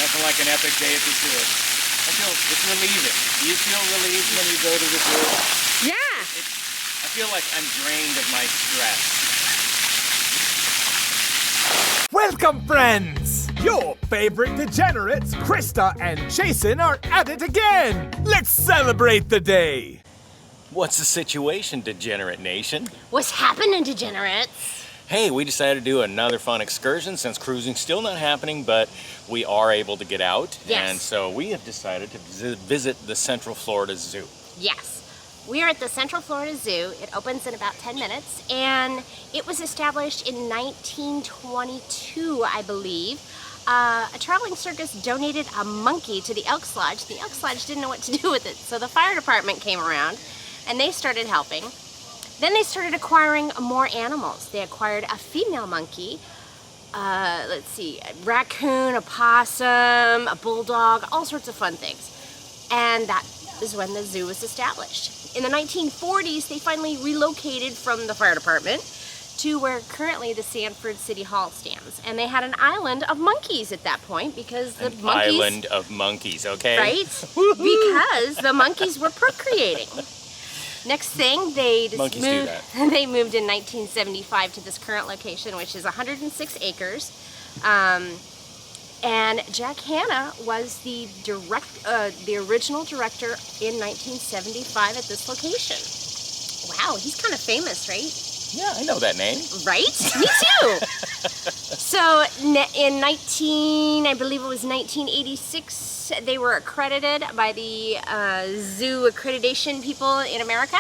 Nothing like an epic day at the zoo. It's relieving. Do you feel relieved when you go to the zoo? Yeah. I feel like I'm drained of my stress. Welcome, friends! Your favorite degenerates, Krista and Jason, are at it again! Let's celebrate the day! What's the situation, Degenerate Nation? What's happening, degenerates? Hey, we decided to do another fun excursion since cruising's still not happening, but we are able to get out. Yes. And so we have decided to visit the Central Florida Zoo. Yes. We are at the Central Florida Zoo. It opens in about 10 minutes, and it was established in 1922, I believe. A traveling circus donated a monkey to the Elks Lodge. The Elks Lodge didn't know what to do with it, so the fire department came around, and they started helping. Then they started acquiring more animals. They acquired a female monkey, a raccoon, a possum, a bulldog, all sorts of fun things. And that is when the zoo was established. In the 1940s, they finally relocated from the fire department to where currently the Sanford City Hall stands. And they had an island of monkeys at that point because the monkeys... Island of monkeys, okay? Right? Because the monkeys were procreating. Next thing, they moved in 1975 to this current location, which is 106 acres. And Jack Hanna was the original director in 1975 at this location. Wow, he's kind of famous, right? Yeah, I know that name. Right? Me too. So in I believe it was 1986, they were accredited by the zoo accreditation people in America.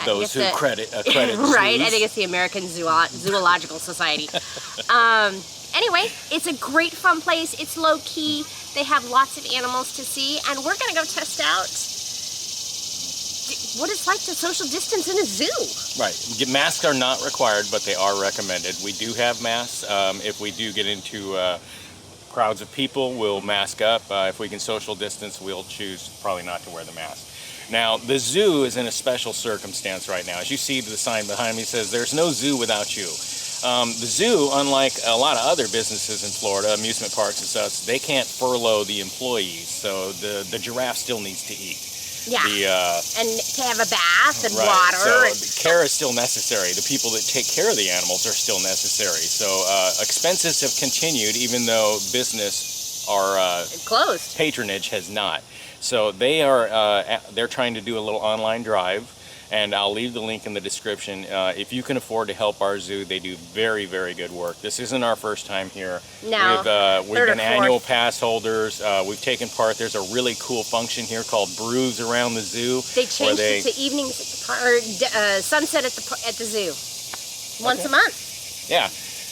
Those who accredit right, zoos. I think it's the American Zoological Society. Anyway, it's a great fun place. It's low key. They have lots of animals to see, and we're gonna go test out what it's like to social distance in a zoo. Right. Masks are not required, but they are recommended. We do have masks. If we do get into crowds of people, we'll mask up. If we can social distance, we'll choose probably not to wear the mask. Now, the zoo is in a special circumstance right now. As you see, the sign behind me says, "There's no zoo without you." The zoo, unlike a lot of other businesses in Florida, amusement parks and such, they can't furlough the employees, so the giraffe still needs to eat. Yeah, and to have a bath and right. water. So care is still necessary. The people that take care of the animals are still necessary. So expenses have continued, even though business or closed. Patronage has not. So they're trying to do a little online drive. And I'll leave the link in the description. If you can afford to help our zoo, they do very, very good work. This isn't our first time here. No, we've been annual pass holders. We've taken part. There's a really cool function here called Brews Around the Zoo. They changed it to evenings or sunset at the zoo once a month. Yeah.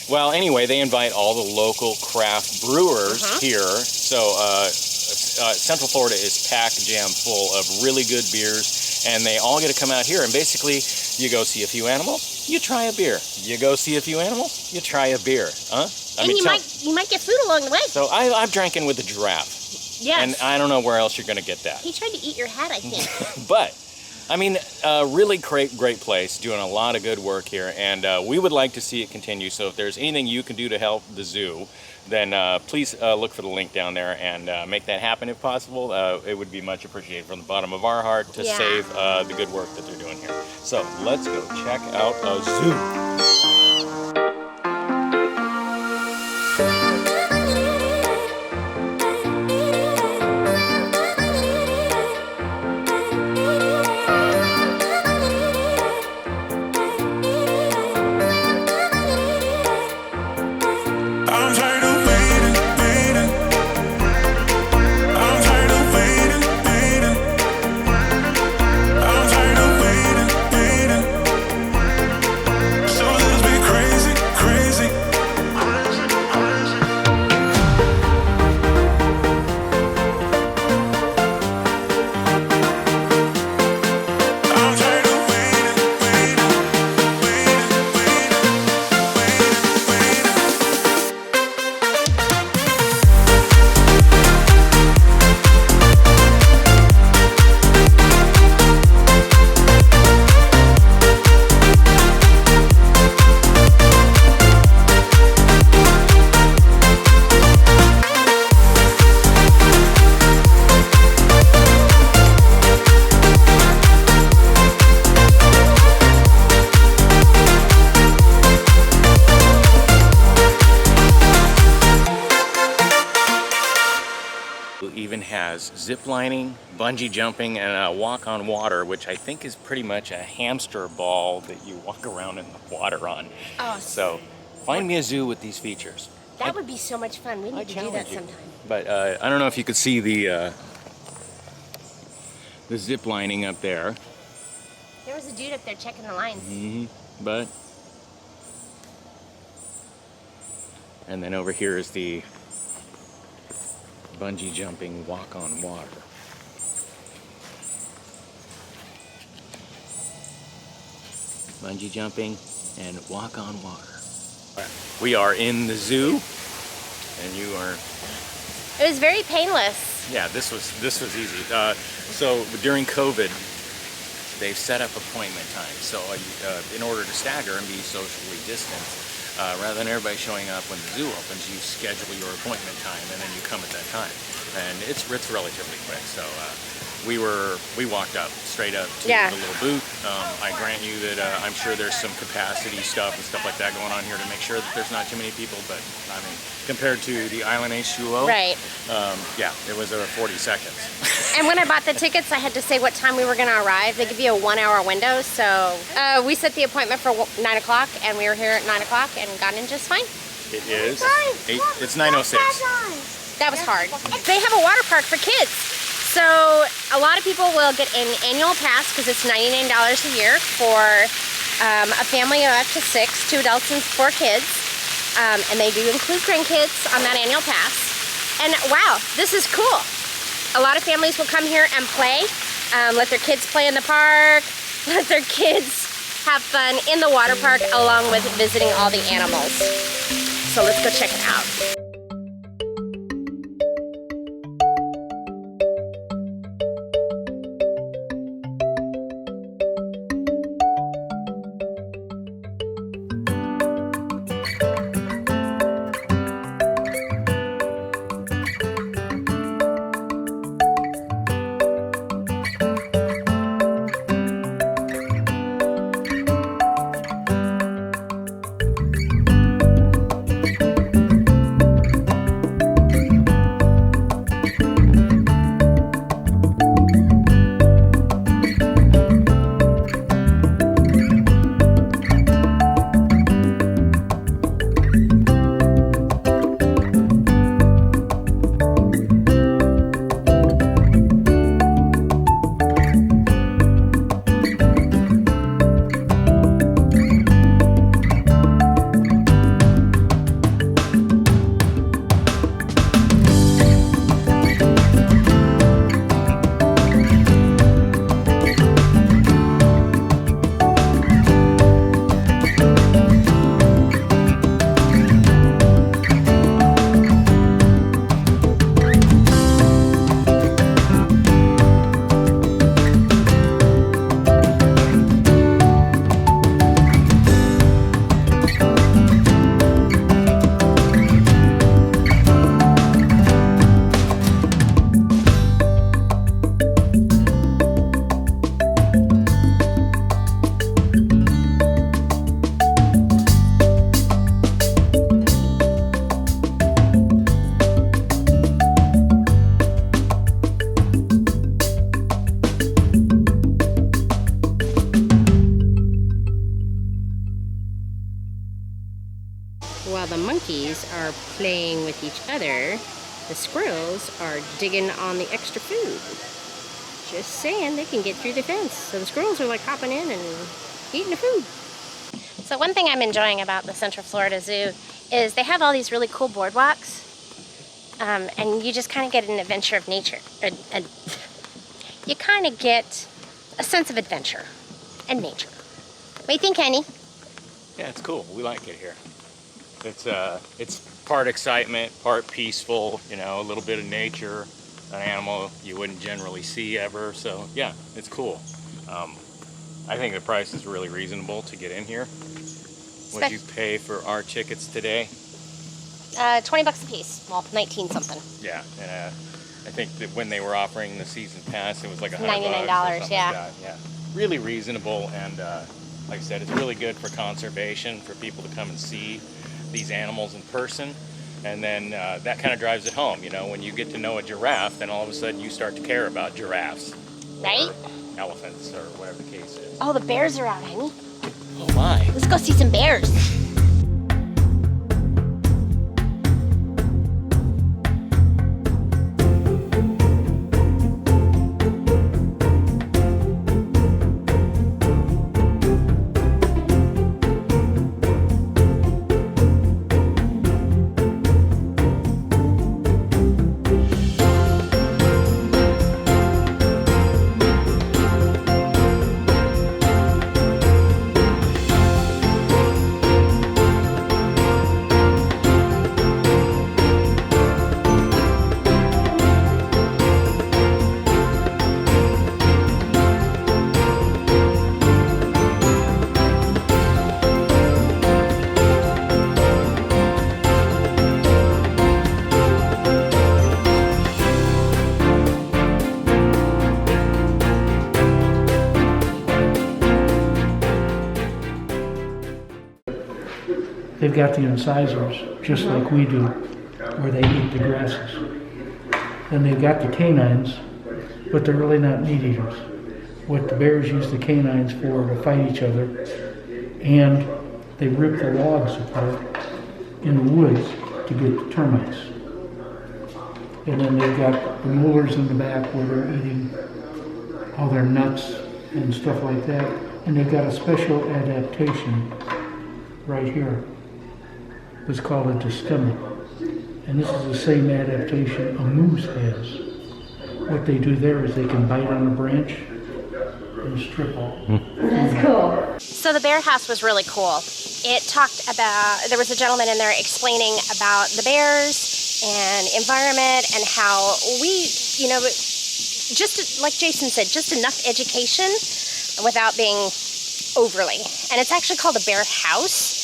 Well, anyway, they invite all the local craft brewers here. So Central Florida is packed jam full of really good beers. And they all get to come out here, and basically, you go see a few animals, you try a beer. You go see a few animals, you try a beer, huh? And you might get food along the way. So I've drinking with a giraffe. Yes. And I don't know where else you're going to get that. He tried to eat your hat, I think. But, I mean, really great place, doing a lot of good work here, and we would like to see it continue. So if there's anything you can do to help the zoo, then please look for the link down there and make that happen if possible. It would be much appreciated from the bottom of our heart to save the good work that they're doing here. So let's go check out a zoo. So there's been It even has zip lining, bungee jumping, and a walk on water, which I think is pretty much a hamster ball that you walk around in the water on. Oh, So find me a zoo with these features. that would be so much fun. We need to do that challenge you. sometime. But I don't know if you could see the zip lining up there. There was a dude up there checking the lines. But and then over here is the bungee jumping walk on water. Bungee jumping and walk on water. We are in the zoo, and you are. It was very painless. Yeah, this was easy. So during COVID, they've set up appointment times. So in order to stagger and be socially distanced, rather than everybody showing up when the zoo opens, you schedule your appointment time and then you come at that time. And it's relatively quick. So we walked up straight up to Yeah. the little booth. I grant you that I'm sure there's some capacity stuff and stuff like that going on here to make sure that there's not too many people. But I mean, compared to the Island H2O, Right. yeah, it was 40 seconds. And when I bought the tickets, I had to say what time we were going to arrive. They give you a 1 hour window. So we set the appointment for 9 o'clock, and we were here at 9 o'clock and got in just fine. It is. It's 9:06. That was hard. They have a water park for kids. So a lot of people will get an annual pass because it's $99 a year for a family of up to 6, 2 adults and 4 kids. And they do include grandkids on that annual pass. And wow, this is cool. A lot of families will come here and play, let their kids play in the park, let their kids have fun in the water park along with visiting all the animals. So let's go check it out. While the monkeys are playing with each other, the squirrels are digging on the extra food. Just saying, they can get through the fence. So the squirrels are like hopping in and eating the food. So one thing I'm enjoying about the Central Florida Zoo is they have all these really cool boardwalks. And you just kind of get an adventure of nature. You kind of get a sense of adventure and nature. What do you think, Henny? Yeah, it's cool. We like it here. It's part excitement, part peaceful, you know, a little bit of nature, an animal you wouldn't generally see ever. So yeah, it's cool. I think the price is really reasonable to get in here. What'd you pay for our tickets today? $20 a piece. Well, 19 something. Yeah, and I think that when they were offering the season pass, it was like $100 $99, or something yeah. like that. Yeah, really reasonable, and like I said, it's really good for conservation, for people to come and see these animals in person. And then that kind of drives it home. You know, when you get to know a giraffe, then all of a sudden you start to care about giraffes. Right? Or elephants, or whatever the case is. Oh, the bears are out, honey. Oh my. Let's go see some bears. They've got the incisors, just like we do, where they eat the grasses. And they've got the canines, but they're really not meat eaters. What the bears use the canines for to fight each other, and they rip the logs apart in the woods to get the termites. And then they've got the molars in the back where they're eating all their nuts and stuff like that. And they've got a special adaptation right here. It's called a distemma. And this is the same adaptation a moose has. What they do there is they can bite on a branch and strip off. That's cool. So the bear house was really cool. It talked about, there was a gentleman in there explaining about the bears and environment and how we, you know, just like Jason said, just enough education without being overly. And it's actually called a bear house.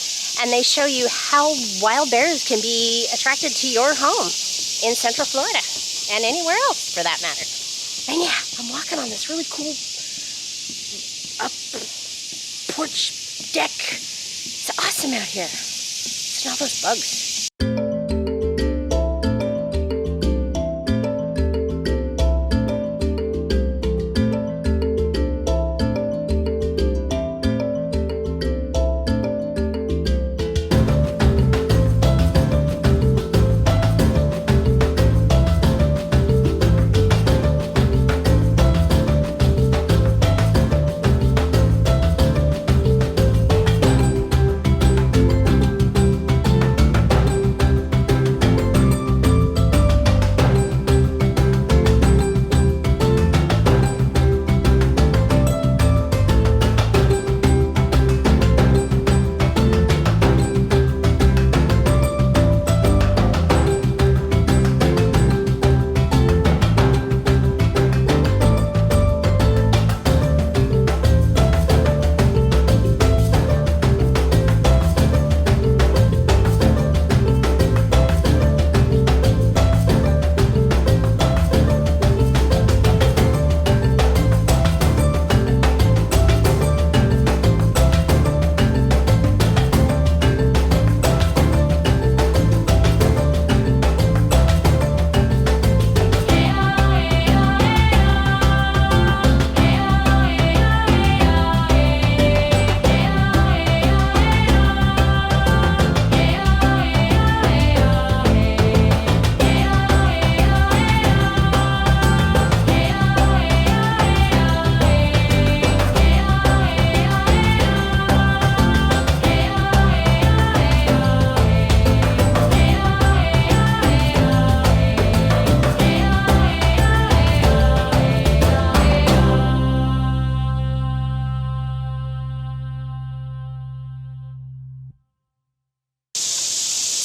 And they show you how wild bears can be attracted to your home in Central Florida and anywhere else for that matter. And yeah, I'm walking on this really cool porch deck. It's awesome out here. Smell those bugs.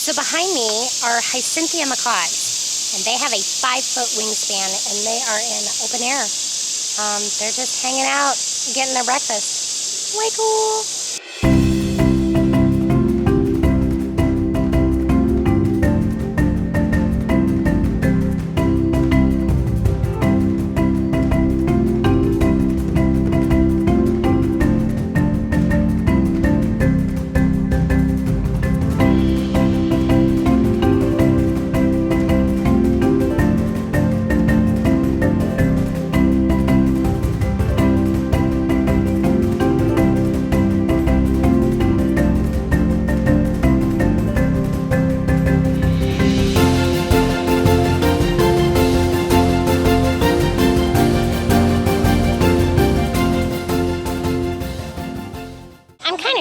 So behind me are Hyacinthia macaws, and they have a 5-foot wingspan, and they are in open air. They're just hanging out, getting their breakfast. Way cool.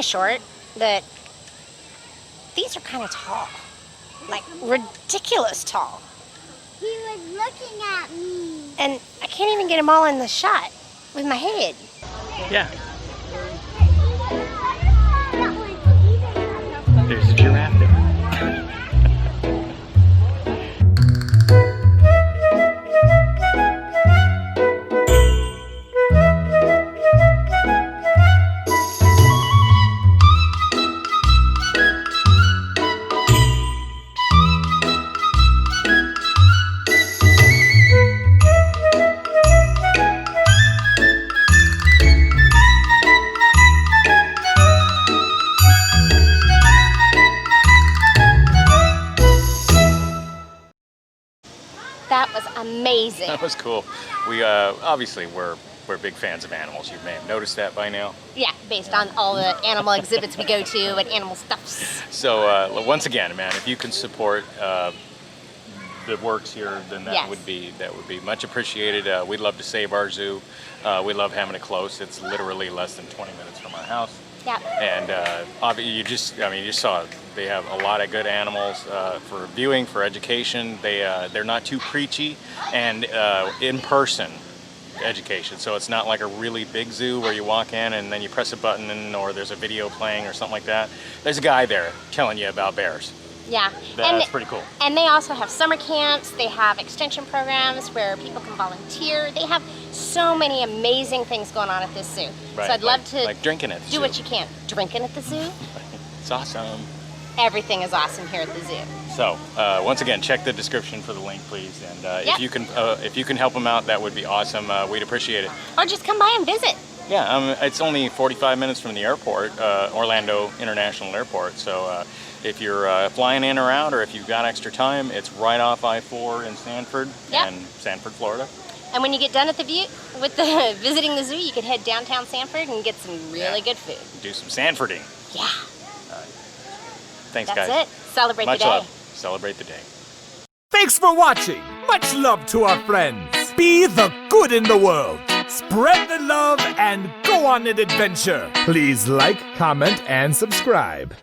short that these are kind of tall. Like, ridiculous tall. He was looking at me. And I can't even get them all in the shot with my head. Yeah. There's a giraffe there. That was amazing. That was cool. We obviously we're big fans of animals. You may have noticed that by now. Yeah, based on all the animal exhibits we go to and animal stuffs. So once again, man, if you can support the works here, then that Yes. would be much appreciated. We'd love to save our zoo. We love having it close. It's literally less than 20 minutes from our house. Yeah. And obviously, you saw they have a lot of good animals for viewing, for education. They're not too preachy, and in person education. So it's not like a really big zoo where you walk in and then you press a button or there's a video playing or something like that. There's a guy there telling you about bears. Yeah. That's pretty cool. And they also have summer camps. They have extension programs where people can volunteer. They have so many amazing things going on at this zoo. Right. So I'd love to like drinking at the do zoo. what you can. Drinking at the zoo? It's awesome. Everything is awesome here at the zoo. So once again, check the description for the link, please. And Yep. if you can help them out, that would be awesome. We'd appreciate it. Or just come by and visit. Yeah, it's only 45 minutes from the airport, Orlando International Airport. So if you're flying in or out, or if you've got extra time, it's right off I-4 in Sanford, Yep. and Sanford, Florida. And when you get done at the visiting the zoo, you can head downtown Sanford and get some really good food. Do some Sanfording. Yeah. Thanks, That's guys. it. Celebrate Much the day. love. Celebrate the day. Thanks for watching. Much love to our friends. Be the good in the world. Spread the love and go on an adventure. Please like, comment, and subscribe.